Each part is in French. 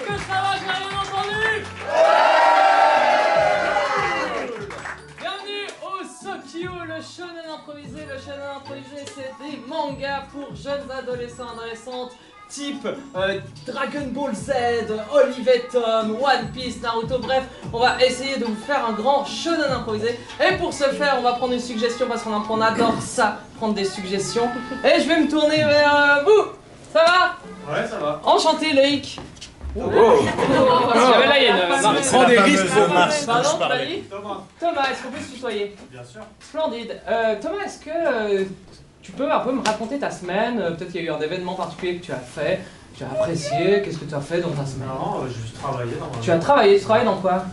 Est-ce que ça va, j'ai rien entendu? Bienvenue au Sokyo, le shonen improvisé. Le shonen improvisé, c'est des mangas pour jeunes adolescents, adolescentes, type Dragon Ball Z, Olive Tom, One Piece, Naruto, bref, on va essayer de vous faire un grand shonen improvisé. Et pour ce faire, on va prendre une suggestion parce qu'on adore ça, prendre des suggestions. Et je vais me tourner vers vous. Ça va? Ouais, ça va. Enchanté, Loïc. Oh. Là, il y a une Prends des risques pour Mars. Pardon, tu m'as dit? Thomas, est-ce qu'on peut se tutoyer? Bien sûr. Splendide. Thomas, est-ce que tu peux un peu me raconter ta semaine? Peut-être qu'il y a eu un événement particulier que tu as fait, tu as apprécié, qu'est-ce que tu as fait dans ta semaine? Non, j'ai juste travaillé dans Tu as travaillé, tu travailles dans quoi?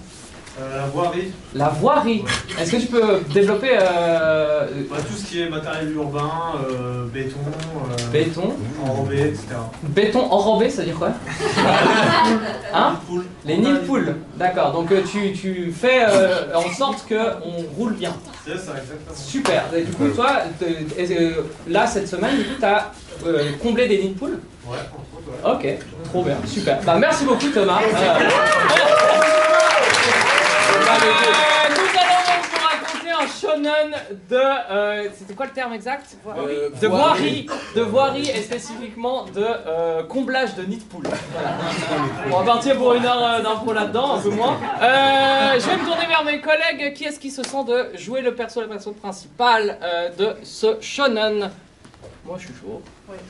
la voirie. La voirie. Ouais. Est-ce que tu peux développer Tout ce qui est matériel urbain, béton, béton? enrobé, etc. Béton enrobé, ça veut dire quoi? Hein? Les nids de poules. D'accord, donc tu fais en sorte qu'on roule bien. C'est ça, exactement. Super. Et du coup, toi, là, cette semaine, du coup, tu as comblé des nids de poules? Ouais, entre autres, ouais. Ok, trop bien, super. Bah, merci beaucoup, Thomas. Nous allons vous raconter un shonen de... c'était quoi le terme exact? De voirie. De voirie et spécifiquement de comblage de nids de poules. Voilà. On va partir pour une heure d'impro là-dedans, un peu moins. Je vais me tourner vers mes collègues. Qui est-ce qui se sent de jouer le perso principal de ce shonen? Moi je suis chaud.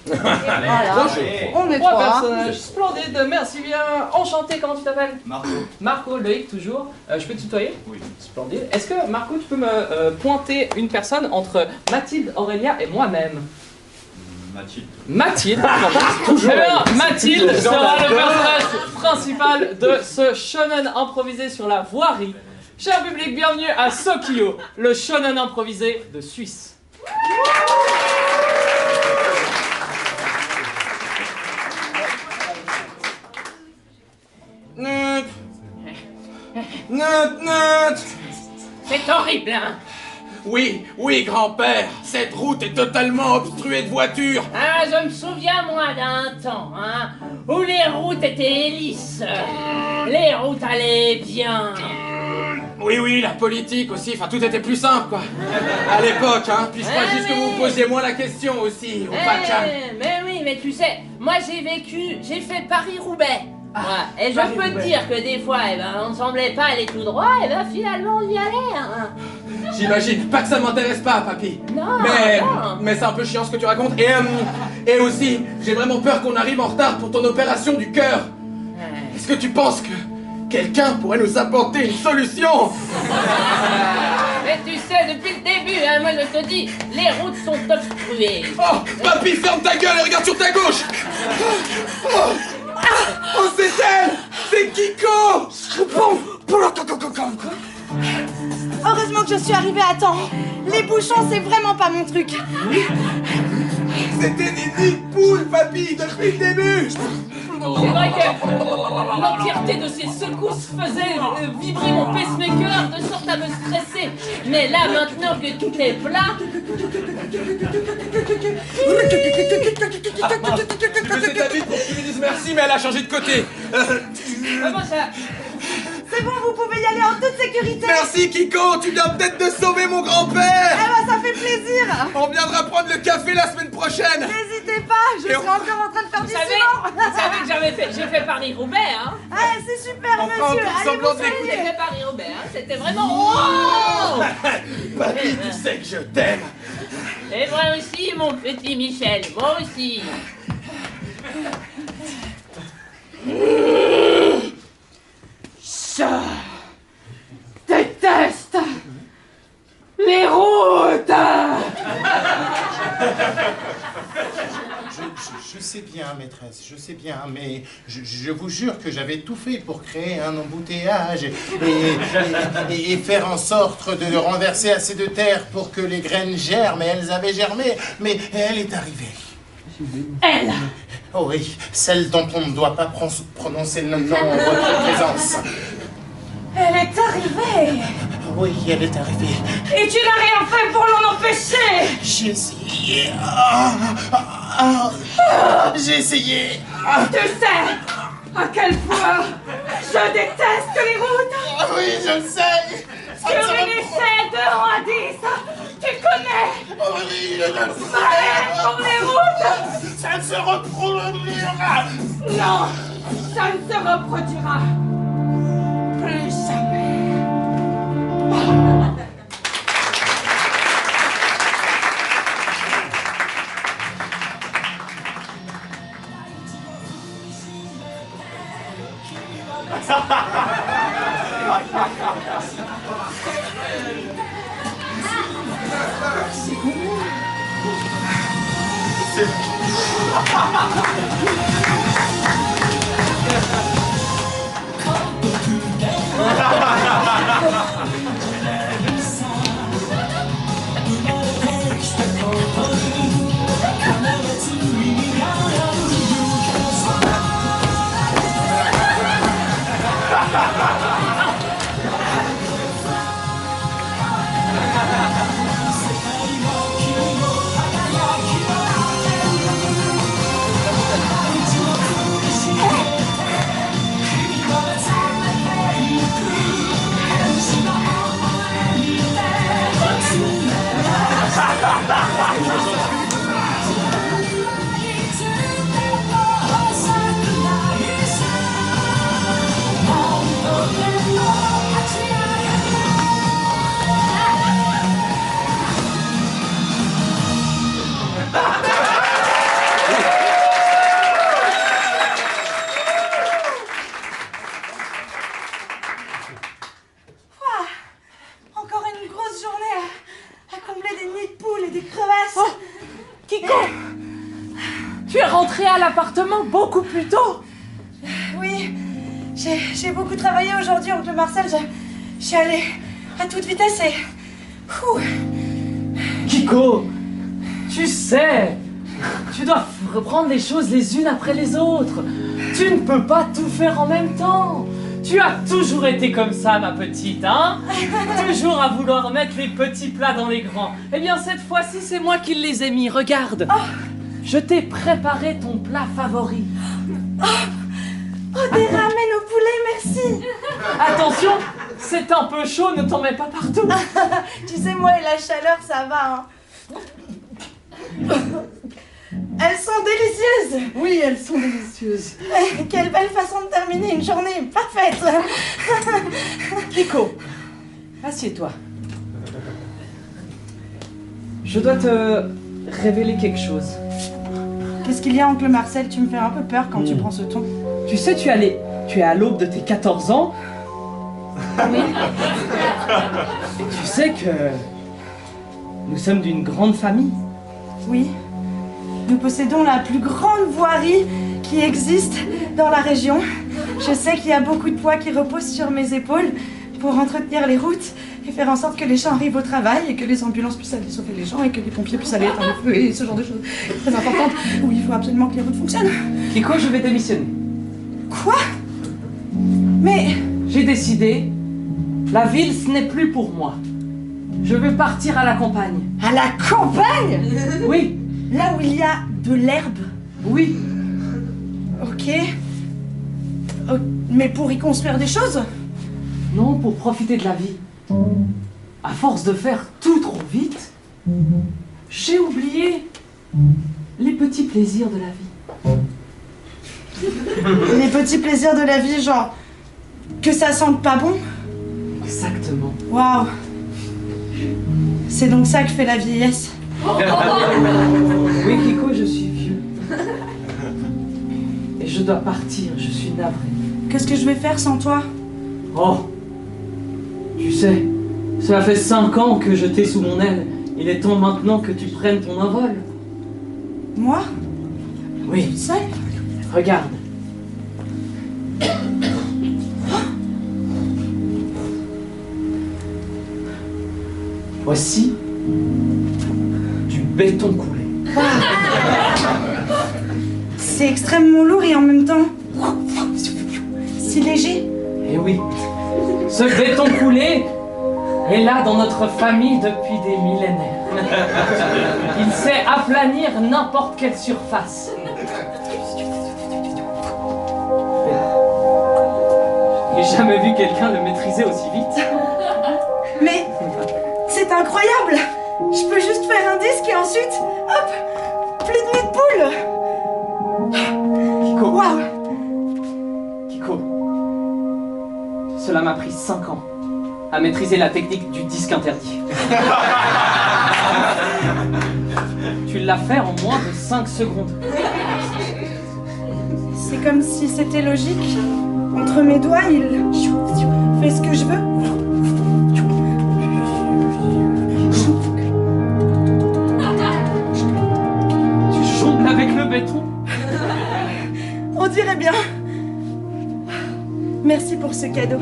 Voilà. On est Trois trois. personnages splendides, merci bien. Enchanté, comment tu t'appelles? Marco. Marco, Loïc toujours. Je peux te tutoyer? Oui. Splendide. Est-ce que Marco, tu peux me pointer une personne entre Mathilde, Aurélia et moi-même? Mathilde. Mathilde, toujours. Mathilde sera le personnage principal de ce shonen improvisé sur la voirie. Cher public, bienvenue à Sokyo, le shonen improvisé de Suisse. Nut. Nut, nut. C'est horrible, hein? Oui, oui, grand-père, cette route est totalement obstruée de voitures. Ah, je me souviens, moi, d'un temps, hein, où les routes étaient lisses. Les routes allaient bien. Oui, oui, la politique aussi, enfin tout était plus simple, quoi. À l'époque, hein, puis je crois juste que vous vous posiez moins la question aussi, au Pacha. Mais oui, mais tu sais, moi j'ai fait Paris-Roubaix. Ouais, et je peux te Paris-Roubaix. dire que des fois, on ne semblait pas aller tout droit, et ben finalement on y allait. Hein. J'imagine, pas que ça m'intéresse pas, papy. Non, Mais c'est un peu chiant ce que tu racontes. Et aussi, j'ai vraiment peur qu'on arrive en retard pour ton opération du cœur. Est-ce que tu penses que quelqu'un pourrait nous apporter une solution? Mais tu sais, depuis le début, hein, moi je te dis, les routes sont obstruées. Oh, papy, ferme ta gueule et regarde sur ta gauche. Oh, c'est elle! C'est Kiko! Heureusement que je suis arrivée à temps. Les bouchons, c'est vraiment pas mon truc. C'était des nids de poules, papy, depuis le début! C'est vrai que l'entièreté de ces secousses faisait vibrer mon pacemaker de sorte à me stresser. Mais là, maintenant que tout est plat... Je sais ta bite pour que tu lui dises merci, mais elle a changé de côté. Comment ça? C'est bon, vous pouvez y aller en toute sécurité. Merci, Kiko, tu viens peut-être de sauver mon grand-père. Eh ben, ça fait plaisir. On viendra prendre le café la semaine prochaine. N'hésitez pas, je Et serai encore en train de faire Vous du savez que j'ai fait Paris-Roubaix, hein? Ah, c'est super, On fera monsieur. encore Allez, semblant vous de soyez. J'ai fait Paris-Roubaix, hein? C'était vraiment... Wow. Papy, tu sais que je t'aime. Et moi aussi, mon petit Michel, moi aussi. Je déteste les routes. Je sais bien, maîtresse, je sais bien, mais je vous jure que j'avais tout fait pour créer un embouteillage et faire en sorte de renverser assez de terre pour que les graines germent, et elles avaient germé, mais elle est arrivée. Elle. Oh oui, celle dont on ne doit pas prononcer le nom en votre présence. Elle est arrivée. Oui, elle est arrivée. Et tu n'as rien fait pour l'en empêcher. J'ai essayé. J'ai essayé. Tu sais, À quel point je déteste les routes. Ah oui, je le sais. Ça ne se Essaie de Randis. Tu connais. Oh oui, je le Malade pour les routes. sais. Ça ne se reproduira. Non, ça ne se reproduira plus jamais. Encore une grosse journée à combler des nids de poules et des crevasses. Kiko, tu es rentrée à l'appartement beaucoup plus tôt. Oui, j'ai beaucoup travaillé aujourd'hui, oncle Marcel. Je suis allée à toute vitesse et... Ouh. Kiko, tu sais, tu dois reprendre les choses les unes après les autres. Tu ne peux pas tout faire en même temps. Tu as toujours été comme ça, ma petite, hein? Toujours à vouloir mettre les petits plats dans les grands. Eh bien, cette fois-ci, c'est moi qui les ai mis. Regarde. Je t'ai préparé ton plat favori. Oh, des ramen au poulet, merci. Attention, c'est un peu chaud, ne t'en mets pas partout. Tu sais, moi et la chaleur, ça va, hein. Elles sont délicieuses. Oui, elles sont délicieuses. Quelle belle façon de terminer une journée parfaite. Kiko, assieds-toi. Je dois te révéler quelque chose. Qu'est-ce qu'il y a, oncle Marcel? Tu me fais un peu peur quand tu prends ce ton. Tu sais, tu es à l'aube de tes 14 ans. Oui. Et tu sais que nous sommes d'une grande famille. Oui. Nous possédons la plus grande voirie qui existe dans la région. Je sais qu'il y a beaucoup de poids qui reposent sur mes épaules pour entretenir les routes et faire en sorte que les gens arrivent au travail et que les ambulances puissent aller sauver les gens et que les pompiers puissent aller éteindre le feu et ce genre de choses très importantes où il faut absolument que les routes fonctionnent. Kiko, je vais démissionner. Quoi? Mais... J'ai décidé, la ville, ce n'est plus pour moi. Je veux partir à la campagne. à la campagne? Oui, Là où il y a de l'herbe? oui. Ok. Mais pour y construire des choses? Non, pour profiter de la vie. À force de faire tout trop vite, j'ai oublié les petits plaisirs de la vie. Les petits plaisirs de la vie, genre... que ça sente pas bon? Exactement. Waouh. C'est donc ça que fait la vieillesse. Oui, Kiko, je suis vieux. Et je dois partir, je suis navré. Qu'est-ce que je vais faire sans toi? Oh, tu sais, cela fait 5 ans que je t'ai sous mon aile. Il est temps maintenant que tu prennes ton envol. Moi? Oui, Seule? regarde. Voici du béton coulé. C'est extrêmement lourd et en même temps... si léger. Eh oui, ce béton coulé est là dans notre famille depuis des millénaires. Il sait aplanir n'importe quelle surface. J'ai jamais vu quelqu'un le maîtriser aussi vite. Mais c'est incroyable! Je peux juste faire un disque et ensuite, hop, plus de nid de poule! Kiko, Waouh! Kiko, cela m'a pris 5 ans à maîtriser la technique du disque interdit. Tu l'as fait en moins de 5 secondes. C'est comme si c'était logique. Entre mes doigts, il fait ce que je veux. Tu jongles avec le béton. On dirait bien. Merci pour ce cadeau.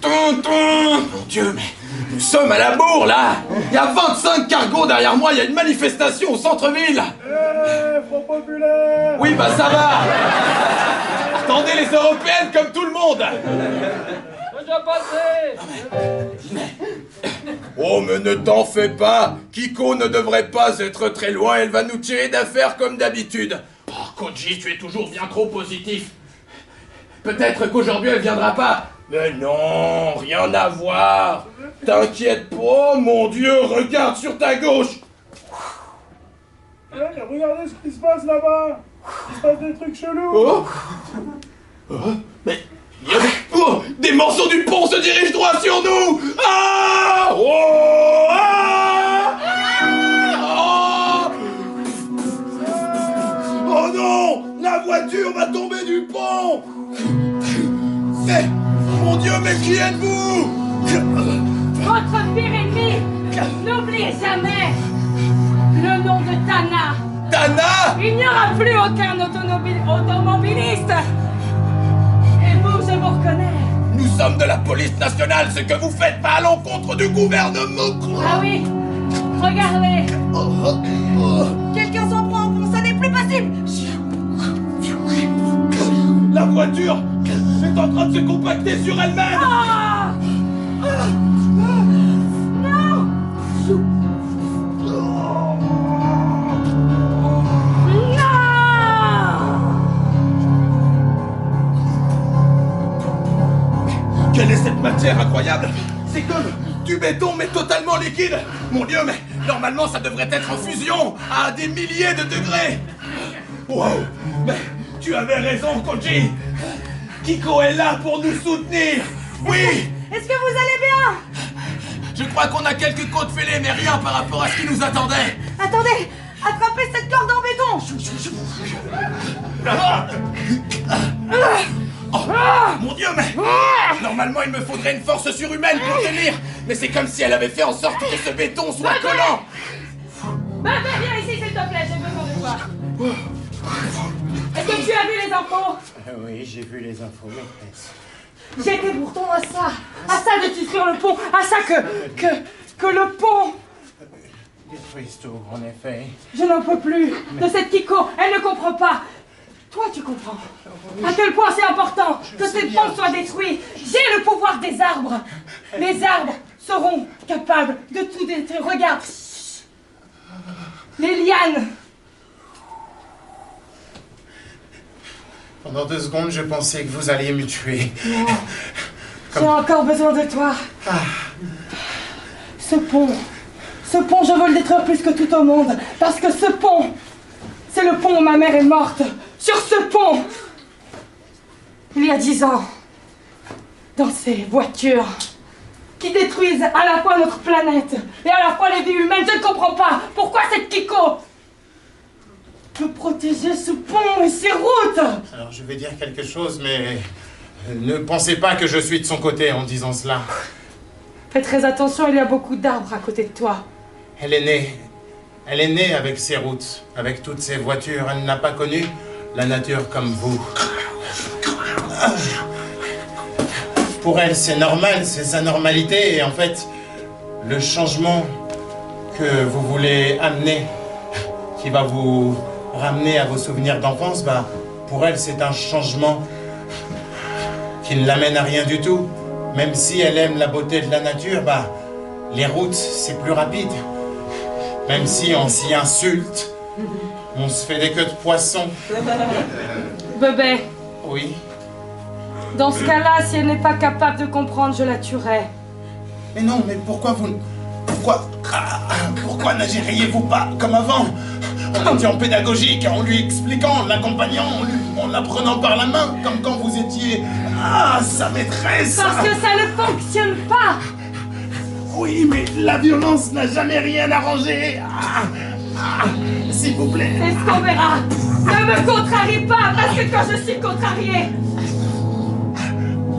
Tonton! Mon Dieu, mais nous sommes à la bourre, là! Il y a 25 cargos derrière moi, il y a une manifestation au centre-ville! Front populaire. Oui, bah ça va! Attendez les européennes comme tout le monde! Déjà passé. Oh, mais ne t'en fais pas! Kiko ne devrait pas être très loin, elle va nous tirer d'affaire comme d'habitude. Oh, Koji, tu es toujours bien trop positif. Peut-être qu'aujourd'hui elle viendra pas. Mais non, rien à voir. T'inquiète pas, mon Dieu, regarde sur ta gauche. Regardez ce qui se passe là-bas. Il se passe des trucs chelous. Oh, mais il y a des morceaux du pont se dirigent droit sur nous. Ah, oh, ah, ah, oh non, la voiture va tomber du pont. Mais, mon Dieu, mais qui êtes-vous? Votre pire ennemi, n'oubliez jamais le nom de Tana. Tana? Il n'y aura plus aucun automobiliste. Et vous, je vous reconnais. Nous sommes de la police nationale, ce que vous faites pas à l'encontre du gouvernement. Ah oui, regardez. Quelqu'un s'en prend au pont, ça n'est plus possible! La voiture est en train de se compacter sur elle-même. Ah non. Quelle est cette matière incroyable? C'est comme du béton mais totalement liquide. Mon Dieu, mais normalement ça devrait être en fusion à des milliers de degrés. Wow, mais tu avais raison, Koji. Kiko est là pour nous soutenir. Oui. Est-ce que vous allez bien? Je crois qu'on a quelques côtes fêlées, mais rien par rapport à ce qui nous attendait. Attendez! Attrapez cette corde en béton! Oh, mon Dieu, mais normalement il me faudrait une force surhumaine pour tenir. Mais c'est comme si elle avait fait en sorte que ce béton soit collant. Bah, viens ici, s'il te plaît, j'ai besoin de toi. Est-ce que tu as vu les infos? Oui, j'ai vu les infos, maîtresse. J'étais pourtant à ça de détruire le pont, à ça que le pont. Détruise tout, en effet. Je n'en peux plus de cette Kiko, elle ne comprend pas. Toi, tu comprends. À quel point c'est important que ces ponts soient détruits. J'ai le pouvoir des arbres. Les arbres seront capables de tout détruire. Regarde. Les lianes. Pendant 2 secondes, je pensais que vous alliez me tuer. Non. J'ai encore besoin de toi. Ce pont, je veux le détruire plus que tout au monde. Parce que ce pont, c'est le pont où ma mère est morte. Sur ce pont, il y a 10 ans, dans ces voitures qui détruisent à la fois notre planète et à la fois les vies humaines, je ne comprends pas pourquoi cette Kiko veut protéger ce pont et ses routes. Alors, je vais dire quelque chose, mais ne pensez pas que je suis de son côté en disant cela. Fais très attention, il y a beaucoup d'arbres à côté de toi. Elle est née avec ses routes, avec toutes ces voitures. Elle n'a pas connu la nature comme vous. Pour elle, c'est normal, c'est sa normalité. Et en fait, le changement que vous voulez amener, qui va vous ramener à vos souvenirs d'enfance, bah, pour elle, c'est un changement qui ne l'amène à rien du tout. Même si elle aime la beauté de la nature, bah, les routes, c'est plus rapide. Même si on s'y insulte, on se fait des queues de poisson. Bébé, Oui. Dans ce cas-là, si elle n'est pas capable de comprendre, je la tuerai. Mais non, mais pourquoi vous... Pourquoi n'agiriez-vous pas comme avant? En étant pédagogique, en lui expliquant, en l'accompagnant, en la prenant par la main, comme quand vous étiez... Ah, sa maîtresse! Parce que ça ne fonctionne pas! Oui, mais la violence n'a jamais rien arrangé. S'il vous plaît. C'est ce qu'on verra. Ne me contrarie pas, parce que quand je suis contrariée,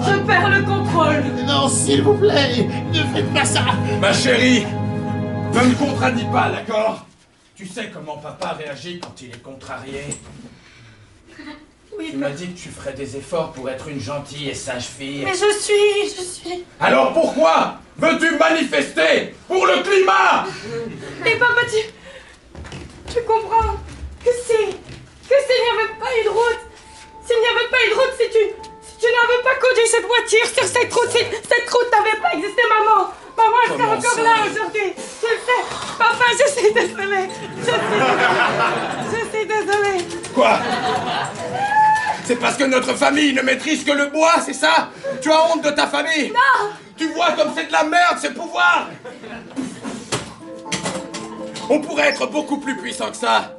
je perds le contrôle. Non, s'il vous plaît, ne faites pas ça. Ma chérie, ne me contredis pas, d'accord? Tu sais comment papa réagit quand il est contrarié. Oui, Tu m'as dit que tu ferais des efforts pour être une gentille et sage fille. mais je suis... Alors pourquoi veux-tu manifester pour le climat? Mais papa, tu comprends que s'il n'y avait pas eu de route, si tu n'avais pas conduit cette voiture sur cette route n'avait pas existé, maman. Maman, elle serait Comment encore ça? là aujourd'hui. Je le sais. Papa, je suis désolée. Je suis désolée. Quoi? C'est parce que notre famille ne maîtrise que le bois, c'est ça? Tu as honte de ta famille? Non. Tu vois comme c'est de la merde, ces pouvoirs? On pourrait être beaucoup plus puissant que ça.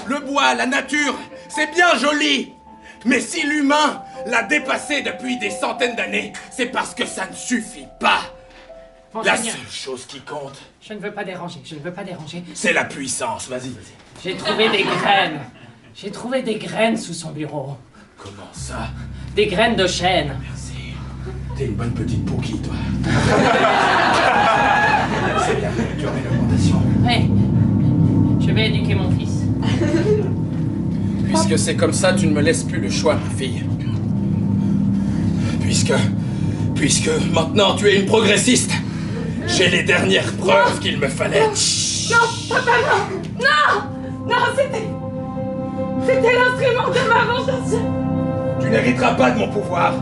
Le bois, la nature, c'est bien joli. Mais si l'humain l'a dépassé depuis des centaines d'années, c'est parce que ça ne suffit pas. Bon, La Seigneur, seule chose qui compte, je ne veux pas déranger, c'est la puissance. Vas-y, vas-y. J'ai trouvé des graines. J'ai trouvé des graines sous son bureau. Comment ça? Des graines de chêne. Merci. T'es une bonne petite Pookie, toi. C'est bien, tu aurais l'augmentation. Oui. Je vais éduquer mon fils. Puisque c'est comme ça, tu ne me laisses plus le choix, ma fille. Puisque maintenant tu es une progressiste, j'ai les dernières preuves qu'il me fallait. Non, papa, non. Non, c'était l'instrument de ma vengeance. Tu n'hériteras pas de mon pouvoir.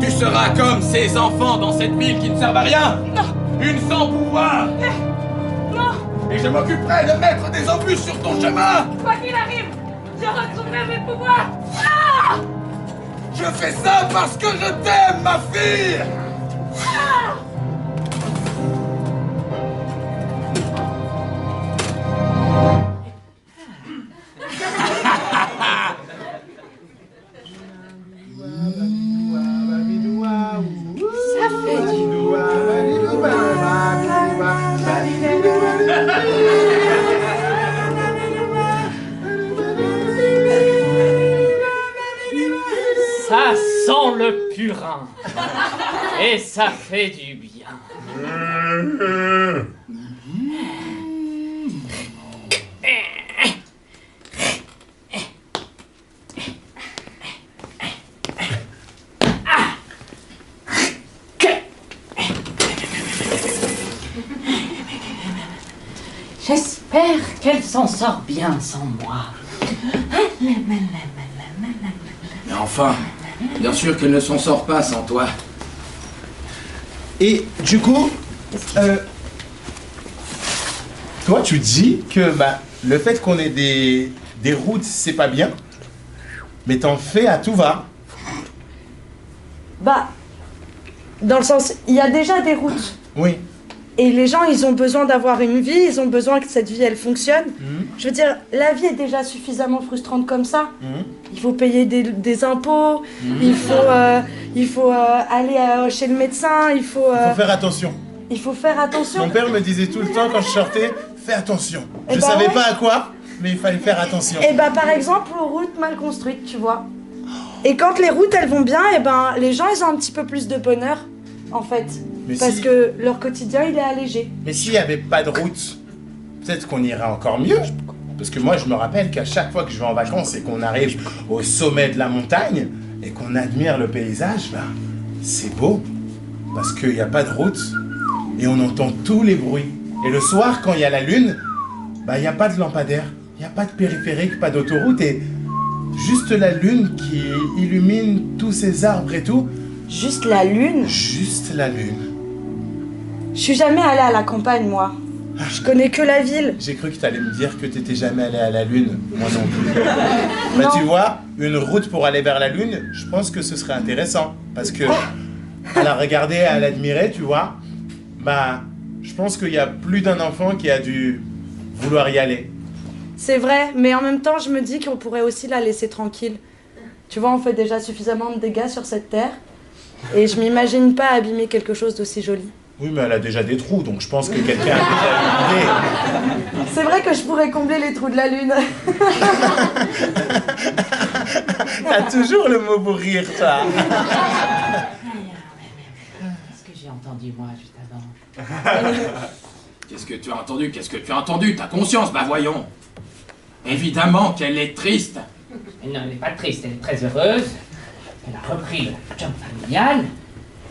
Tu seras comme ces enfants dans cette ville qui ne servent à rien. Non. Une sans pouvoir. Non. Et je m'occuperai de mettre des embûches sur ton chemin. Quoi qu'il arrive, je retrouverai mes pouvoirs. Ah. Je fais ça parce que je t'aime, ma fille. Ça fait du Ça sent le purin. Et ça fait du bien. J'espère qu'elle s'en sort bien sans moi. Mais enfin, bien sûr qu'elle ne s'en sort pas sans toi. Et du coup, toi tu dis que le fait qu'on ait des routes, c'est pas bien, mais t'en fais à tout va. Bah, dans le sens, il y a déjà des routes. Oui. Et les gens, ils ont besoin d'avoir une vie, ils ont besoin que cette vie, elle fonctionne. Je veux dire, la vie est déjà suffisamment frustrante comme ça. Il faut payer des impôts, il faut aller chez le médecin, il faut faire attention. Il faut faire attention. Mon père me disait tout le temps quand je sortais, fais attention. Eh Je bah savais ouais. pas à quoi, mais il fallait faire attention. Et bah par exemple aux routes mal construites, tu vois. Et quand les routes elles vont bien, et ben les gens ils ont un petit peu plus de bonheur, en fait. Mais Parce si- que leur quotidien il est allégé. Mais s'il n'y avait pas de route, peut-être qu'on irait encore mieux. Parce que moi, je me rappelle qu'à chaque fois que je vais en vacances et qu'on arrive au sommet de la montagne et qu'on admire le paysage, c'est beau. Parce qu'il n'y a pas de route et on entend tous les bruits. Et le soir, quand il y a la lune, il n'y a pas de lampadaire, il n'y a pas de périphérique, pas d'autoroute et juste la lune qui illumine tous ces arbres et tout. Juste la lune. Juste la lune. Je suis jamais allée à la campagne moi. Je connais que la ville. J'ai cru que tu allais me dire que tu n'étais jamais allé à la lune. Moi non plus. Non. Tu vois, une route pour aller vers la Lune, je pense que ce serait intéressant. Parce que, à la regarder, à l'admirer, tu vois, bah, je pense qu'il y a plus d'un enfant qui a dû vouloir y aller. C'est vrai, mais en même temps, je me dis qu'on pourrait aussi la laisser tranquille. Tu vois, on fait déjà suffisamment de dégâts sur cette terre. Et je m'imagine pas abîmer quelque chose d'aussi joli. Oui, mais elle a déjà des trous, donc je pense que quelqu'un a déjà une idée. C'est vrai que je pourrais combler les trous de la Lune. T'as toujours le mot pour rire, toi. Qu'est-ce que j'ai entendu, moi, juste avant? Qu'est-ce que tu as entendu? Qu'est-ce que tu as entendu? T'as conscience, bah voyons. Évidemment qu'elle est triste. Mais non, elle n'est pas triste, elle est très heureuse. Elle a repris le job familial.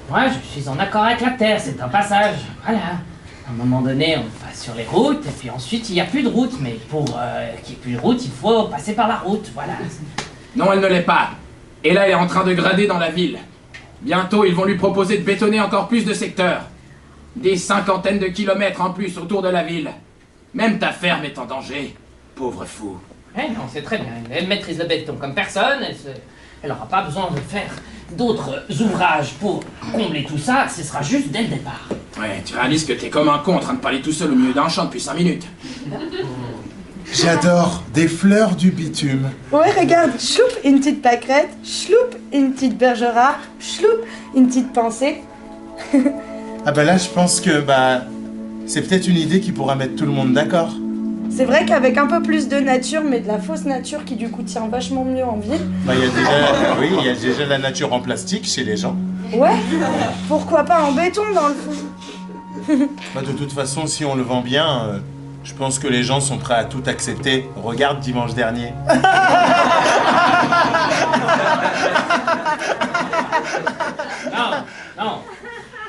Moi, je suis en accord avec la Terre, c'est un passage. Voilà. À un moment donné, on passe sur les routes, et puis ensuite, il n'y a plus de route. Mais pour qu'il n'y ait plus de route, il faut passer par la route, voilà. Non, elle ne l'est pas. Et là, elle est en train de grader dans la ville. Bientôt, ils vont lui proposer de bétonner encore plus de secteurs. Des cinquantaines de kilomètres en plus autour de la ville. Même ta ferme est en danger. Pauvre fou. Eh non, c'est très bien. Elle maîtrise le béton comme personne. Elle n'aura pas besoin de faire d'autres ouvrages pour combler tout ça. Ce sera juste dès le départ. Ouais, tu réalises que t'es comme un con en train de parler tout seul au milieu d'un champ depuis 5 minutes. J'adore des fleurs du bitume. Ouais, regarde, chloup, une petite pâquerette, chloup, une petite bergera, chloup, une petite pensée. Ah bah là, je pense que c'est peut-être une idée qui pourra mettre tout le monde d'accord. C'est vrai qu'avec un peu plus de nature, mais de la fausse nature qui du coup tient vachement mieux en ville. Bah il y a déjà la nature en plastique chez les gens. Ouais, pourquoi pas en béton dans le fond. Bah de toute façon, si on le vend bien, je pense que les gens sont prêts à tout accepter. Regarde dimanche dernier. Non.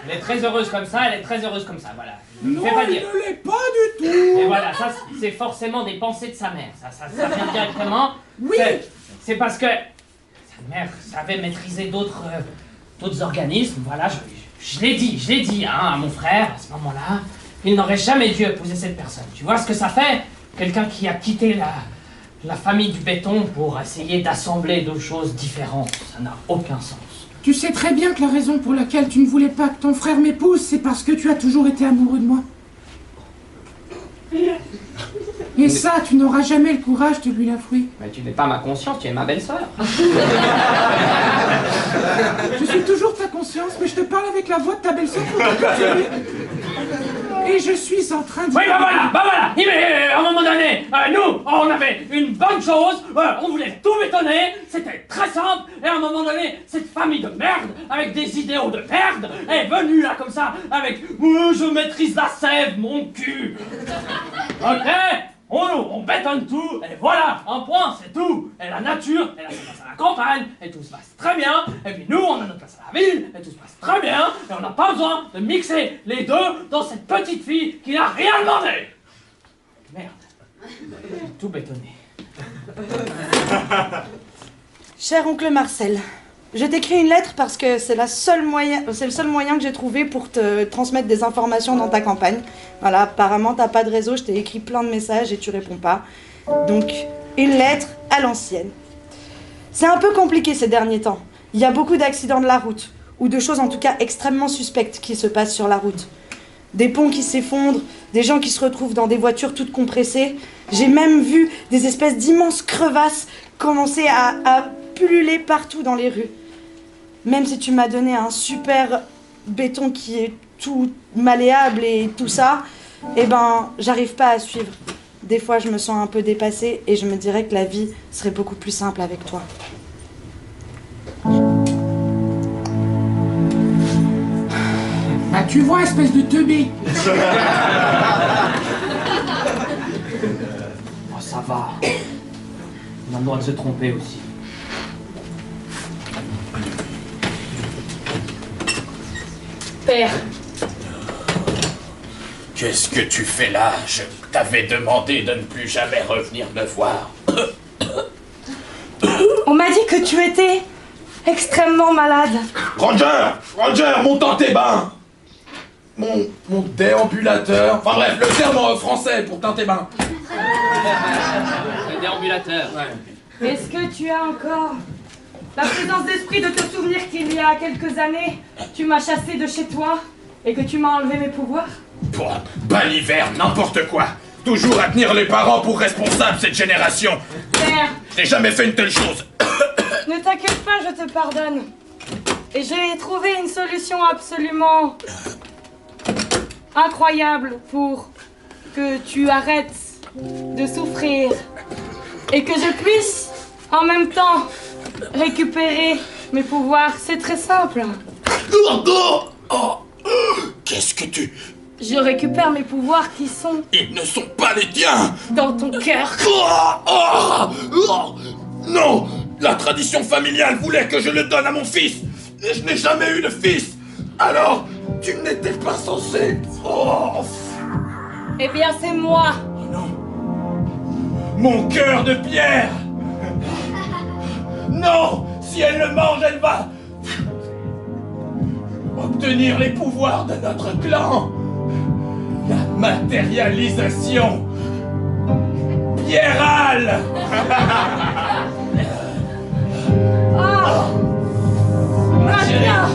Elle est très heureuse comme ça, elle est très heureuse comme ça, voilà. Non, Fais pas elle dire. ne l'est pas du tout. Et voilà, ça c'est forcément des pensées de sa mère. Ça vient directement. Oui. C'est parce que sa mère savait maîtriser d'autres organismes. Voilà, je l'ai dit hein, à mon frère à ce moment-là. Il n'aurait jamais dû épouser cette personne. Tu vois ce que ça fait? Quelqu'un qui a quitté la famille du béton pour essayer d'assembler deux choses différentes. Ça n'a aucun sens. Tu sais très bien que la raison pour laquelle tu ne voulais pas que ton frère m'épouse, c'est parce que tu as toujours été amoureux de moi. Et ça, tu n'auras jamais le courage de lui l'avouer. Mais tu n'es pas ma conscience, tu es ma belle-sœur. Je suis toujours ta conscience, mais je te parle avec la voix de ta belle-sœur pour te cultiver. Et je suis en train de... Oui, bah voilà. À un moment donné, nous, on avait une bonne chose, on voulait tout bétonner, c'était très simple, et à un moment donné, cette famille de merde, avec des idéaux de merde, est venue là comme ça, avec « je maîtrise la sève, mon cul !» Ok, on bétonne tout, et voilà, un point, c'est tout. Et la nature, et là ça passe à la campagne, et tout se passe très bien. Et puis nous, on a notre place à la ville, et tout se passe très bien. Et on n'a pas besoin de mixer les deux dans cette petite fille qui n'a rien demandé. Merde, tout bétonné. Cher oncle Marcel, je t'écris une lettre parce que c'est le seul moyen que j'ai trouvé pour te transmettre des informations dans ta campagne. Voilà, apparemment t'as pas de réseau, je t'ai écrit plein de messages et tu réponds pas. Donc, une lettre à l'ancienne. C'est un peu compliqué ces derniers temps. Il y a beaucoup d'accidents de la route, ou de choses en tout cas extrêmement suspectes qui se passent sur la route. Des ponts qui s'effondrent, des gens qui se retrouvent dans des voitures toutes compressées. J'ai même vu des espèces d'immenses crevasses commencer à pulluler partout dans les rues. Même si tu m'as donné un super béton qui est tout malléable et tout ça, eh ben, j'arrive pas à suivre. Des fois, je me sens un peu dépassée et je me dirais que la vie serait beaucoup plus simple avec toi. Bah tu vois, espèce de teubé. Oh, ça va. On a le droit de se tromper aussi. Père. Qu'est-ce que tu fais là? Je t'avais demandé de ne plus jamais revenir me voir. On m'a dit que tu étais extrêmement malade. Ranger, monte dans tes bains. Mon déambulateur. Enfin bref, le terme français pour teint tes bains. Le déambulateur. Ouais. Est-ce que tu as encore la présence d'esprit de te souvenir qu'il y a quelques années, tu m'as chassé de chez toi et que tu m'as enlevé mes pouvoirs? Baliverne, n'importe quoi. Toujours à tenir les parents pour responsables cette génération. Père, Je n'ai jamais fait une telle chose. ne t'inquiète pas, je te pardonne. Et j'ai trouvé une solution absolument incroyable pour que tu arrêtes de souffrir et que je puisse en même temps récupérer mes pouvoirs. C'est très simple. Qu'est-ce que tu... Je récupère mes pouvoirs qui sont Ils ne sont pas les tiens. dans ton cœur. Non. La tradition familiale voulait que je le donne à mon fils. Et je n'ai jamais eu de fils. Alors, tu n'étais pas censé... Eh bien, c'est moi. Mon cœur de pierre. Non. Si elle le mange, elle va... obtenir les pouvoirs de notre clan. La matérialisation pierrale. Maintenant,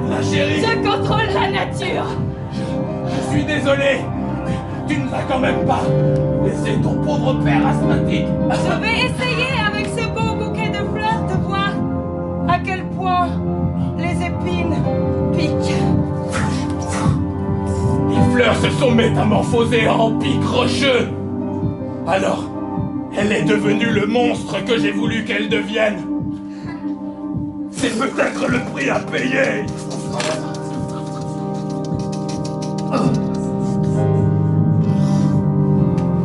Ma chérie, je contrôle la nature. je suis désolé. Tu ne vas quand même pas laisser ton pauvre père asthmatique. Je vais essayer avec ce beau bouquet de fleurs de voir à quel point les épines piquent. Les fleurs se sont métamorphosées en pics rocheux. Alors, elle est devenue le monstre que j'ai voulu qu'elle devienne. C'est peut-être le prix à payer.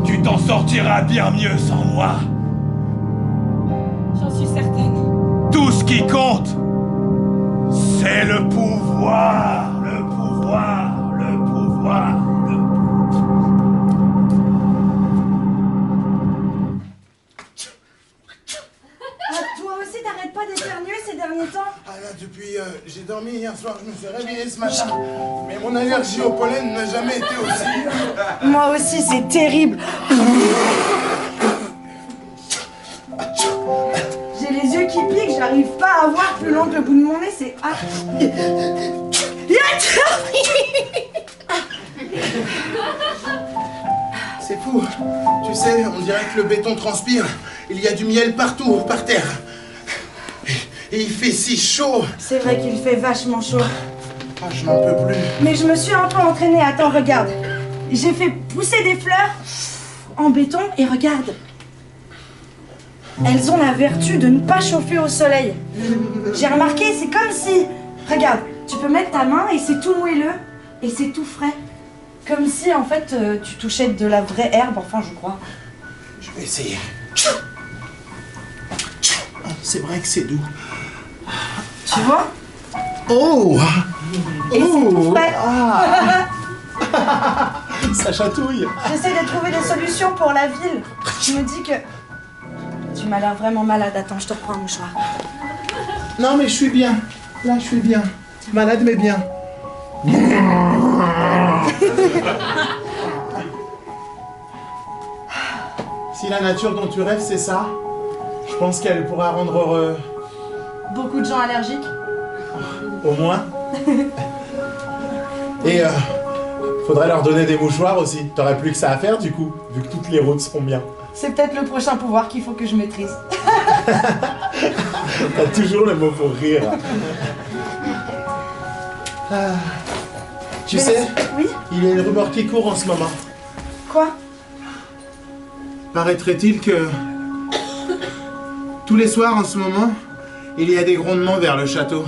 Tu t'en sortiras bien mieux sans moi. J'en suis certaine. Tout ce qui compte, c'est le pouvoir, le pouvoir, le pouvoir, le pouvoir. Toi aussi, t'arrêtes pas d'éternuer ces derniers temps? Ah là, depuis... j'ai dormi hier soir, je me suis réveillé ce matin. Mais mon allergie au pollen n'a jamais été aussi... Moi aussi, c'est terrible. J'ai les yeux qui piquent, j'arrive pas à voir plus loin que le bout de mon nez, c'est... Ah. C'est fou. Tu sais, on dirait que le béton transpire. Il y a du miel partout, par terre. Et il fait si chaud. C'est vrai qu'il fait vachement chaud. Ah, je n'en peux plus. Mais je me suis un peu entraînée. Attends, regarde. J'ai fait pousser des fleurs en béton et regarde. Elles ont la vertu de ne pas chauffer au soleil. J'ai remarqué, c'est comme si... Regarde, tu peux mettre ta main et c'est tout moelleux et c'est tout frais. Comme si, en fait, tu touchais de la vraie herbe, enfin, je crois. Je vais essayer. Ah, c'est vrai que c'est doux. Tu vois? Oh! Et c'est tout frais. Ça chatouille. J'essaie de trouver des solutions pour la ville. Je me dis que... Tu m'as l'air vraiment malade. Attends, je te reprends un mouchoir. Non, mais je suis bien. Là, je suis bien. Malade, mais bien. Si la nature dont tu rêves, c'est ça, je pense qu'elle pourra rendre heureux. Beaucoup de gens allergiques. Au moins. Et faudrait leur donner des mouchoirs aussi. T'aurais plus que ça à faire du coup, vu que toutes les routes seront bien. C'est peut-être le prochain pouvoir qu'il faut que je maîtrise. T'as toujours le mot pour rire. Ah. Tu sais, Oui? il y a une rumeur qui court en ce moment. Quoi? Paraîtrait-il que tous les soirs en ce moment, il y a des grondements vers le château.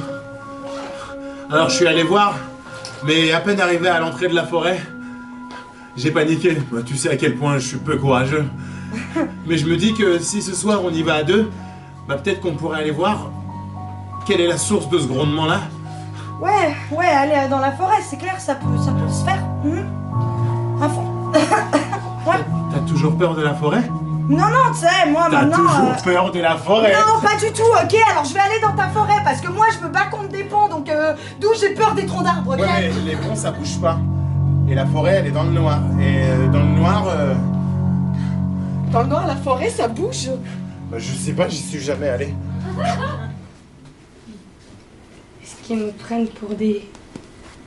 Alors je suis allé voir, mais à peine arrivé à l'entrée de la forêt, j'ai paniqué. Bah, tu sais à quel point je suis peu courageux. Mais je me dis que si ce soir on y va à deux, bah peut-être qu'on pourrait aller voir quelle est la source de ce grondement-là. Ouais, aller dans la forêt, c'est clair, ça peut se faire. À fond. Ouais. T'as toujours peur de la forêt? Non, tu sais, moi T'as maintenant... toujours peur de la forêt? Non, pas du tout, ok, alors je vais aller dans ta forêt, parce que moi je me bats contre des ponts, donc d'où j'ai peur des troncs d'arbres, ok? Ouais, mais les ponts ça bouge pas. Et la forêt elle est dans le noir. Et dans le noir... Dans le noir, la forêt, ça bouge. Je sais pas, j'y suis jamais allé. Est-ce qu'ils me prennent pour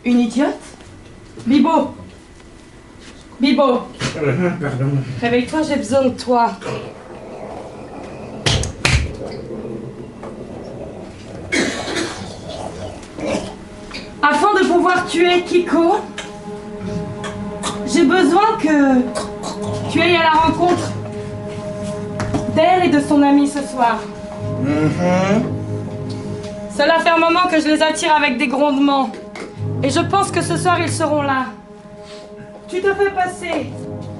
une idiote? Bibo! Bibo! Pardon. Réveille-toi, j'ai besoin de toi. Afin de pouvoir tuer Kiko, j'ai besoin que tu ailles à la rencontre d'elle et de son ami ce soir. Cela fait un moment que je les attire avec des grondements. Et je pense que ce soir, ils seront là. Tu te fais passer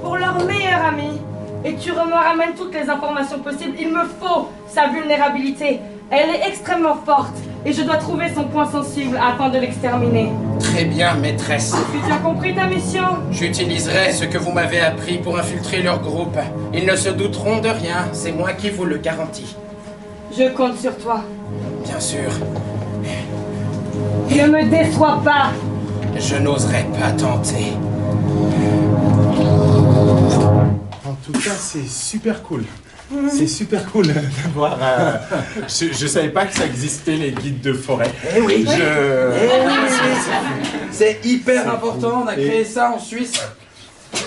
pour leur meilleur ami et tu me ramènes toutes les informations possibles. Il me faut sa vulnérabilité. Elle est extrêmement forte et je dois trouver son point sensible afin de l'exterminer. Très bien, maîtresse. Tu as compris ta mission? J'utiliserai ce que vous m'avez appris pour infiltrer leur groupe. Ils ne se douteront de rien, c'est moi qui vous le garantis. Je compte sur toi. Bien sûr, Ne me déçois pas. je n'oserais pas tenter. En tout cas, c'est super cool. C'est super cool d'avoir... Je savais pas que ça existait, les guides de forêt. Eh oui, C'est hyper important, on a Et- créé ça en Suisse.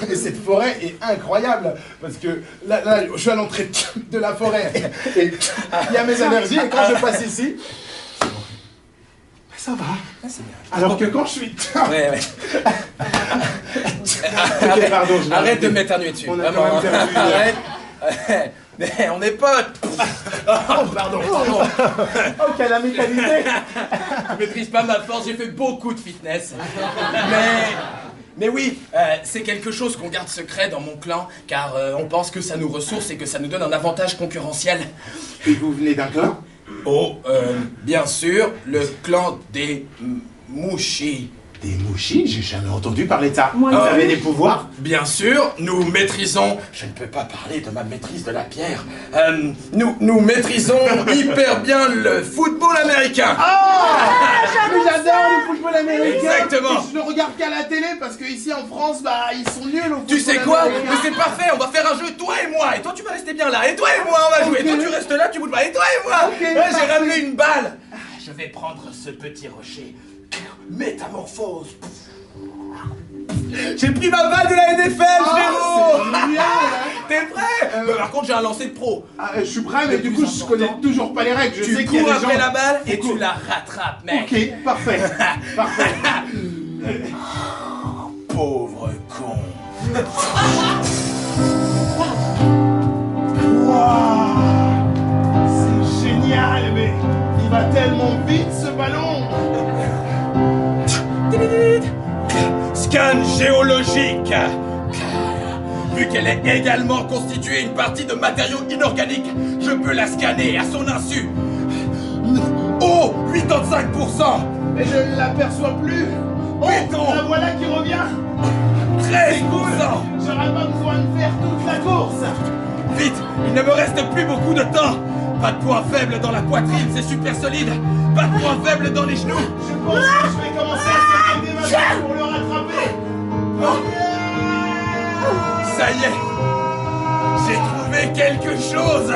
Et cette forêt est incroyable, parce que là, je suis à l'entrée de la forêt, et il y a mes allergies, et quand je passe ici, ça va. Alors que quand je suis... Ouais. Ok, pardon, je vais Arrête arrêter. de m'éternuer dessus. On a vraiment. quand même perdu une- Arrête. Mais on est potes. Oh, pardon. Oh, quelle amicalité. Je maîtrise pas ma force, j'ai fait beaucoup de fitness. Mais oui, c'est quelque chose qu'on garde secret dans mon clan, car on pense que ça nous ressource et que ça nous donne un avantage concurrentiel. Et vous venez d'un clan? Oh, bien sûr, le clan des Mouchis. Des mouchis? J'ai jamais entendu parler de ça. Moi Vous non avez plus. des pouvoirs? Bien sûr, nous maîtrisons... Je ne peux pas parler de ma maîtrise de la pierre. Nous maîtrisons hyper bien le football américain. Mais j'adore le football américain. Exactement. Et je le regarde qu'à la télé, parce que ici en France, bah, ils sont nuls au football Tu sais quoi? américain. Mais c'est parfait, on va faire un jeu, toi et moi. Et toi, tu vas rester bien là. Et toi et moi, on va jouer. Ok. Toi, tu restes là, tu bouges pas. Et toi et moi. Ok, Ouais, parfait. j'ai ramené une balle. Je vais prendre ce petit rocher. Métamorphose. J'ai pris ma balle de la NFL, frérot. C'est génial, hein. T'es prêt? Mais par contre, j'ai un lancer de pro. Ah, je suis prêt, mais Le du plus coup, je connais important, toujours pas les règles. Je sais Tu qu'il y a cours des gens... après la balle et Faut tu cour- la rattrapes, mec. Ok, parfait. Parfait. Pauvre con. Waouh, c'est génial, mais il va tellement vite ce ballon. Scan géologique. Vu qu'elle est également constituée une partie de matériaux inorganiques, je peux la scanner à son insu. Oh, 85%, Mais je ne l'aperçois plus. Oh, Béton. la voilà qui revient. 13%. J'aurais pas besoin de faire toute la course. Vite, il ne me reste plus beaucoup de temps. Pas de point faible dans la poitrine, c'est super solide. Pas de point faible dans les genoux. Je pense que je vais commencer à faire des matins pour le rattraper. Ça y est, j'ai trouvé quelque chose.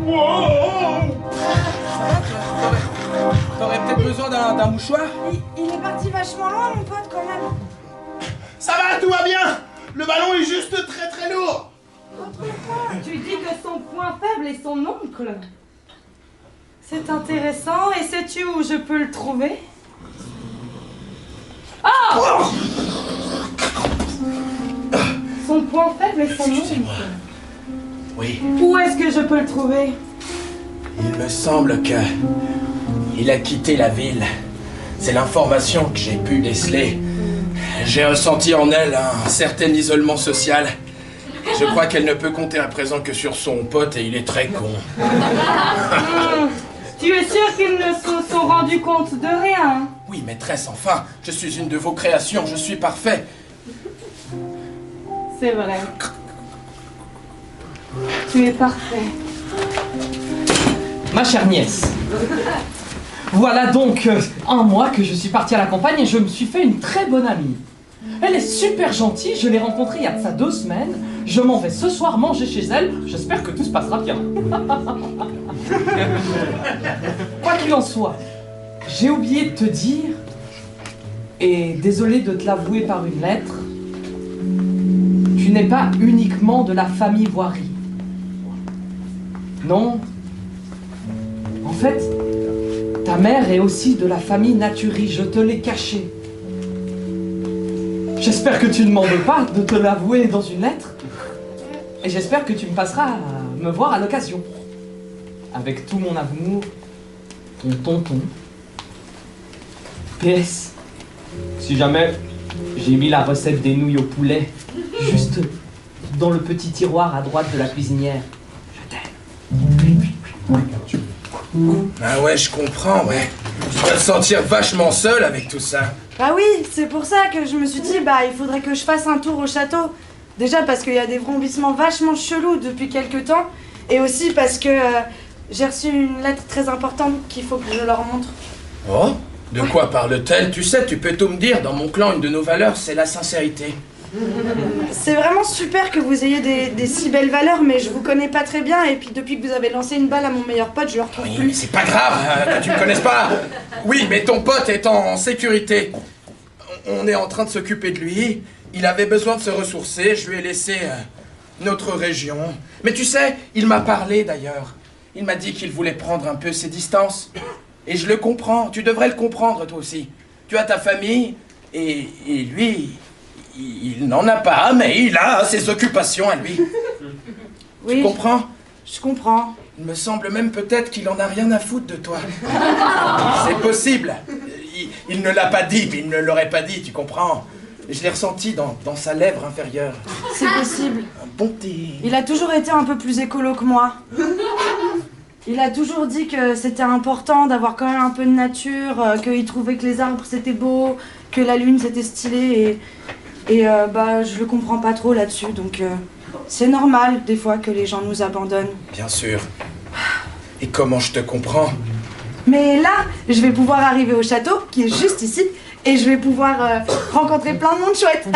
Wow. T'aurais peut-être besoin d'un mouchoir? Il est parti vachement loin, mon pote, quand même. Ça va, tout va bien. Le ballon est juste très très lourd. Tu dis que son point faible est son oncle. C'est intéressant. Et sais-tu où je peux le trouver? Ah! Son point faible est son oncle. Oui, Où est-ce que je peux le trouver? il me semble que il a quitté la ville. C'est l'information que j'ai pu déceler. J'ai ressenti en elle un certain isolement social. Je crois qu'elle ne peut compter à présent que sur son pote et il est très con. Tu es sûr qu'ils ne se sont rendus compte de rien? Oui, maîtresse, enfin, je suis une de vos créations, je suis parfait. C'est vrai. Tu es parfait. Ma chère nièce, voilà donc un mois que je suis parti à la campagne et je me suis fait une très bonne amie. Elle est super gentille, je l'ai rencontrée il y a de ça 2 semaines. Je m'en vais ce soir manger chez elle. J'espère que tout se passera bien. Quoi qu'il en soit, j'ai oublié de te dire, et désolé de te l'avouer par une lettre, tu n'es pas uniquement de la famille Voirie. Non. En fait, ta mère est aussi de la famille Naturie, je te l'ai caché. J'espère que tu ne m'en veux pas de te l'avouer dans une lettre. Et j'espère que tu me passeras à me voir à l'occasion. Avec tout mon amour, ton tonton. PS, si jamais j'ai mis la recette des nouilles au poulet juste dans le petit tiroir à droite de la cuisinière. Je t'aime. Ah ouais, je comprends, ouais. Tu dois te sentir vachement seul avec tout ça. Bah oui, c'est pour ça que je me suis dit, bah il faudrait que je fasse un tour au château. Déjà parce qu'il y a des vrombissements vachement chelous depuis quelques temps. Et aussi parce que j'ai reçu une lettre très importante qu'il faut que je leur montre. Oh? De quoi parle-t-elle? Tu sais, tu peux tout me dire. Dans mon clan, une de nos valeurs, c'est la sincérité. C'est vraiment super que vous ayez des si belles valeurs, mais je vous connais pas très bien. Et puis depuis que vous avez lancé une balle à mon meilleur pote, je le retrouve Oui, plus. mais c'est pas grave que tu me connaisses pas. Oui, mais ton pote est en sécurité. On est en train de s'occuper de lui. Il avait besoin de se ressourcer. Je lui ai laissé notre région. Mais tu sais, il m'a parlé d'ailleurs. Il m'a dit qu'il voulait prendre un peu ses distances. Et je le comprends. Tu devrais le comprendre toi aussi. Tu as ta famille et lui, il n'en a pas, mais il a ses occupations à lui. Oui, Tu comprends? je comprends. Il me semble même peut-être qu'il en a rien à foutre de toi. C'est possible. Il ne l'a pas dit, mais il ne l'aurait pas dit, tu comprends? Je l'ai ressenti dans sa lèvre inférieure. C'est possible. Un bon thé. Il a toujours été un peu plus écolo que moi. Il a toujours dit que c'était important d'avoir quand même un peu de nature, qu'il trouvait que les arbres c'était beau, que la lune c'était stylé et bah je le comprends pas trop là-dessus, donc c'est normal des fois que les gens nous abandonnent. Bien sûr. Et comment je te comprends? Mais là, je vais pouvoir arriver au château, qui est juste ici, et je vais pouvoir rencontrer plein de monde chouette.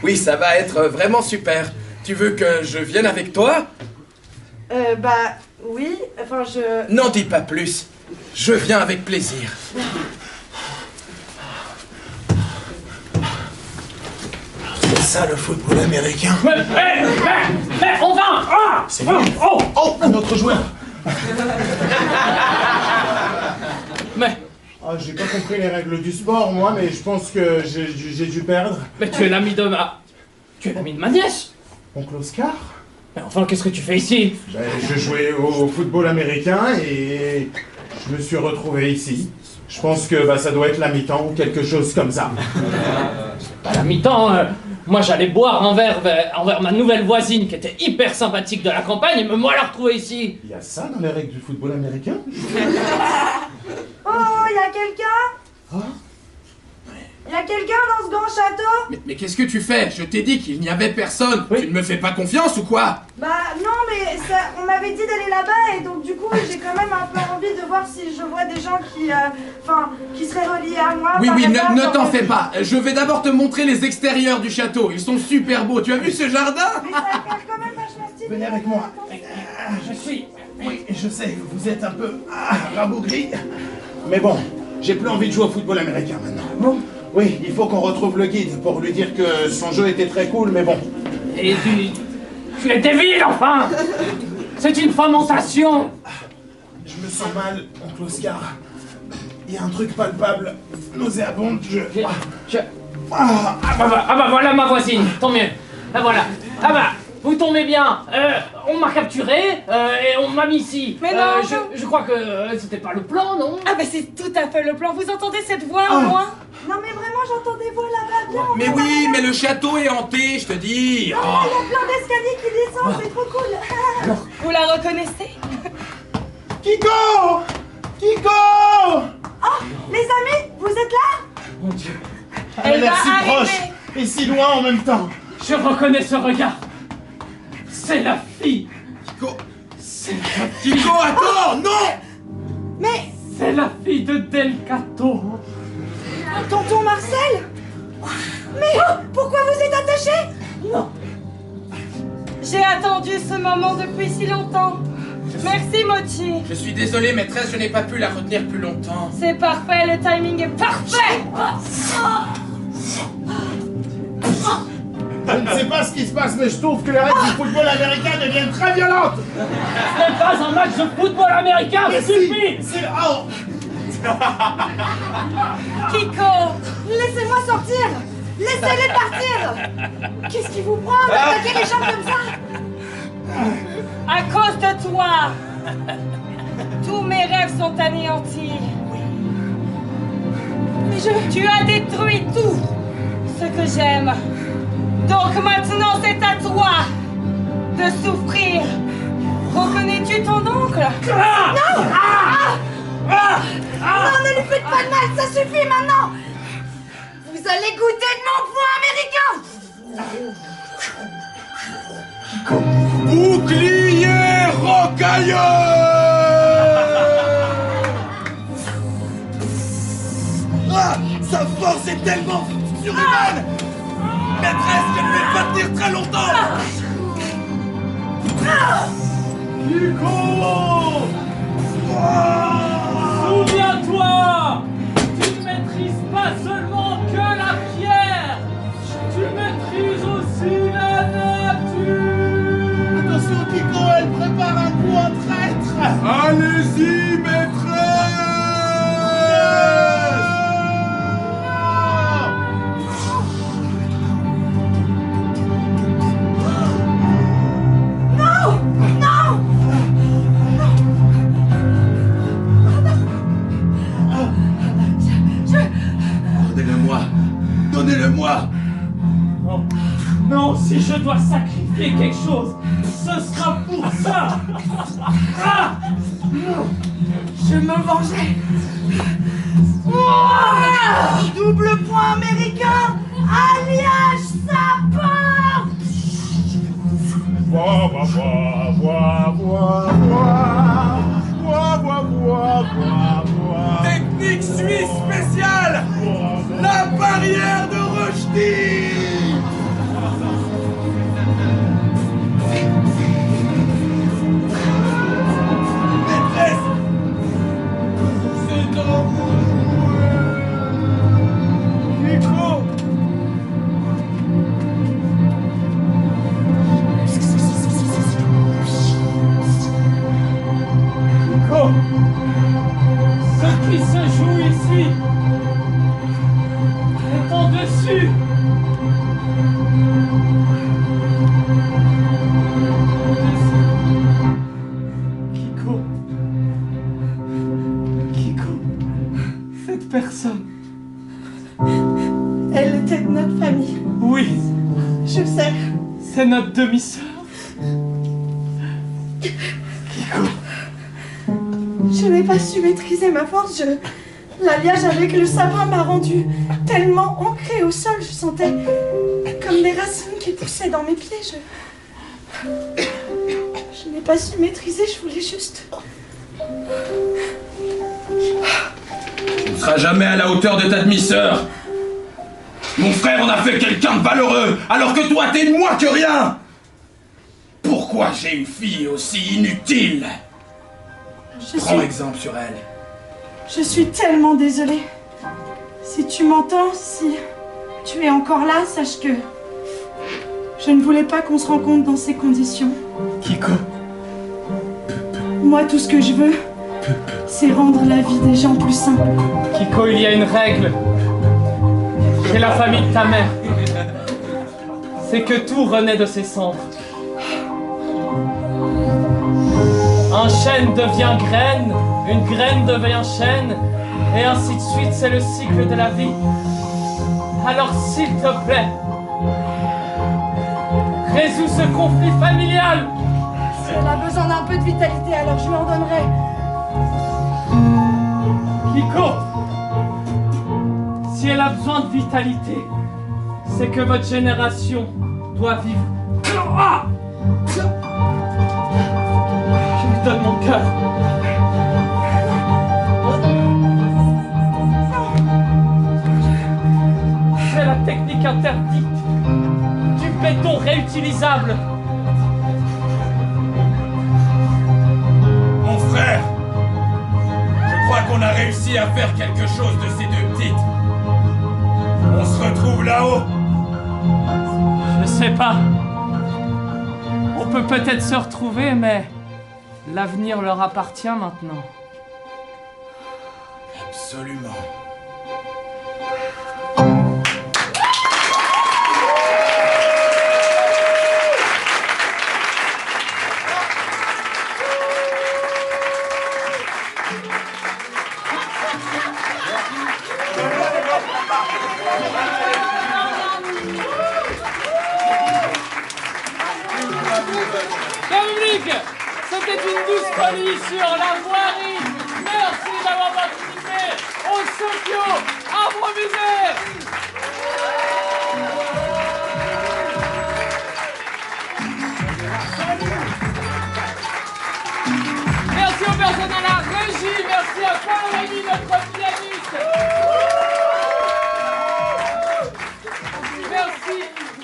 Oui, ça va être vraiment super. Tu veux que je vienne avec toi? Bah oui, enfin je... N'en dis pas plus. Je viens avec plaisir. C'est ça le football américain. Mais enfin ah C'est lui. Oh, un autre joueur. Mais J'ai pas compris les règles du sport, moi, mais je pense que j'ai dû perdre. tu es l'ami de ma... Tu es l'ami de ma nièce. Oncle Oscar? Mais enfin, qu'est-ce que tu fais ici? Je jouais au football américain et je me suis retrouvé ici. Je pense que ça doit être la mi-temps ou quelque chose comme ça. Pas la mi-temps, moi j'allais boire un verre envers ma nouvelle voisine qui était hyper sympathique de la campagne et me voilà retrouvé ici. Il y a ça dans les règles du football américain? Oh, il y a quelqu'un? Il y a quelqu'un dans ce grand château? Mais qu'est-ce que tu fais? Je t'ai dit qu'il n'y avait personne. Oui. Tu ne me fais pas confiance ou quoi? Bah non, mais ça, on m'avait dit d'aller là-bas et donc du coup j'ai quand même un peu envie de voir si je vois des gens qui seraient reliés à moi. Oui, par oui, hasard, ne dans t'en mon- fais pas. Je vais d'abord te montrer les extérieurs du château. Ils sont super beaux. Tu as vu ce jardin? Mais ça a l'air quand même vachement stylé. Venez avec moi. Je suis... Oui, je sais, vous êtes un peu rabougri. Mais bon, j'ai plus envie de jouer au football américain maintenant. Bon. Oui, il faut qu'on retrouve le guide pour lui dire que son jeu était très cool, mais bon. Et tu es débile, enfin! C'est une fomentation! Je me sens mal, oncle Oscar. Il y a un truc palpable, nauséabond, Ah bah voilà ma voisine, tant mieux. Ah voilà. Ah bah, vous tombez bien. On m'a capturé et on m'a mis ici. Mais non, je crois que c'était pas le plan, non? Ah bah c'est tout à fait le plan. Vous entendez cette voix au moins? Non mais vraiment j'entends des voix là-bas bien. Mais oui, mais le château est hanté, je te dis. Il y a plein d'escaliers qui descendent, c'est trop cool. Vous la reconnaissez? Kiko! Kiko! Oh, les amis, vous êtes là? Mon Dieu. Elle a l'air si arriver. proche et si loin en même temps. Je reconnais ce regard. C'est la fille. Kiko, C'est la, Kiko, attends, non! Mais c'est la fille de Del Cato. tonton Marcel? Mais pourquoi vous êtes attaché? Non. J'ai attendu ce moment depuis si longtemps. Merci, Mochi. Je suis désolé, maîtresse, je n'ai pas pu la retenir plus longtemps. C'est parfait, le timing est parfait. Je ne sais pas ce qui se passe, mais je trouve que les règles du football américain deviennent très violentes. Ce n'est pas un match de football américain, Mais stupide! c'est... Oh. Kiko, Laissez-moi sortir! Laissez-les partir! Qu'est-ce qui vous prend d'attaquer les gens comme ça? à cause de toi, tous mes rêves sont anéantis. Mais Tu as détruit tout ce que j'aime. Donc maintenant, c'est à toi de souffrir. Reconnais-tu ton oncle? Non, ne lui faites pas de mal, ça suffit maintenant! Vous allez goûter de mon poing américain! Bouclier rocailleux! Ah, sa force est tellement surhumaine! Maîtresse, je ne vais pas tenir très longtemps! Hugo! Souviens-toi! Tu ne maîtrises pas seulement que la pierre! Tu maîtrises aussi la nature! Attention, Kiko, elle prépare un coup en traître. Allez-y, maîtresse! Donnez-le-moi! Donnez-le-moi! Non, non, si je dois sacrifier quelque chose, ce sera pour ça! Ah! Je me vengerai! Double point américain! Alias sapin! Bois, bois, bois, bois, bois, bois. Bois, bois, bois, bois, bois. Technique suisse spéciale! La barrière de Rushdie! Maîtresse! C'est dans vous! Nico! Nico! Ce qui se joue ici est en dessus! Kiko. Kiko. Cette personne. Elle était de notre famille, Oui, je sais. c'est notre demi-sœur. Kiko. Je n'ai pas su maîtriser ma force. L'alliage avec le sapin m'a rendu tellement ancrée au sol. Je sentais comme des racines qui poussaient dans mes pieds. Je n'ai pas su maîtriser, je voulais juste... Tu ne seras jamais à la hauteur de ta demi-sœur. Mon frère en a fait quelqu'un de valeureux, alors que toi t'es de moins que rien. Pourquoi j'ai une fille aussi inutile? Prends exemple sur elle. Je suis tellement désolée. Si tu m'entends, si tu es encore là, sache que je ne voulais pas qu'on se rencontre dans ces conditions. Kiko. Moi, tout ce que je veux, c'est rendre la vie des gens plus simple. Kiko, il y a une règle. Chez la famille de ta mère. C'est que tout renaît de ses cendres. Un chêne devient graine, une graine devient chêne, et ainsi de suite, c'est le cycle de la vie. Alors s'il te plaît, résous ce conflit familial. Si elle a besoin d'un peu de vitalité, alors je lui en donnerai. Kiko, si elle a besoin de vitalité, c'est que votre génération doit vivre. Ah! Je lui donne mon cœur. C'est la technique interne inutilisable. Mon frère, je crois qu'on a réussi à faire quelque chose de ces deux petites. On se retrouve là-haut. Je sais pas. On peut peut-être se retrouver, mais l'avenir leur appartient maintenant. Absolument. Public, c'était une douce folie sur la voirie. Merci d'avoir participé au Sokyo improvisé. Merci aux personnes à la régie. Merci à Paul Rémy, notre pianiste. Merci.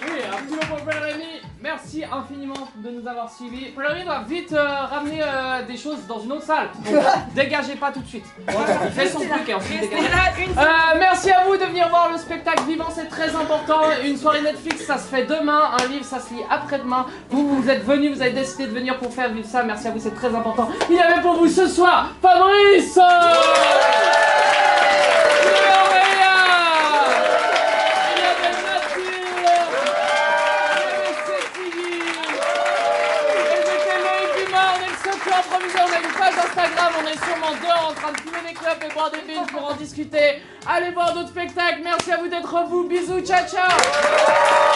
Oui, un petit mot pour Paul Rémy. Merci infiniment de nous avoir suivis. Paul Rémy doit vite ramener des choses dans une autre salle. Donc, dégagez pas tout de suite. Il fait son truc et ensuite dégagez. Merci à vous de venir voir le spectacle vivant, c'est très important. Une soirée Netflix, ça se fait demain. Un livre, ça se lit après-demain. Vous êtes venus, vous avez décidé de venir pour faire vivre ça. Merci à vous, c'est très important. Il y avait pour vous ce soir Fabrice, on a une page Instagram, on est sûrement dehors en train de fumer des clopes et boire des billes pour en discuter. Allez voir d'autres spectacles, merci à vous d'être vous, bisous, ciao ciao.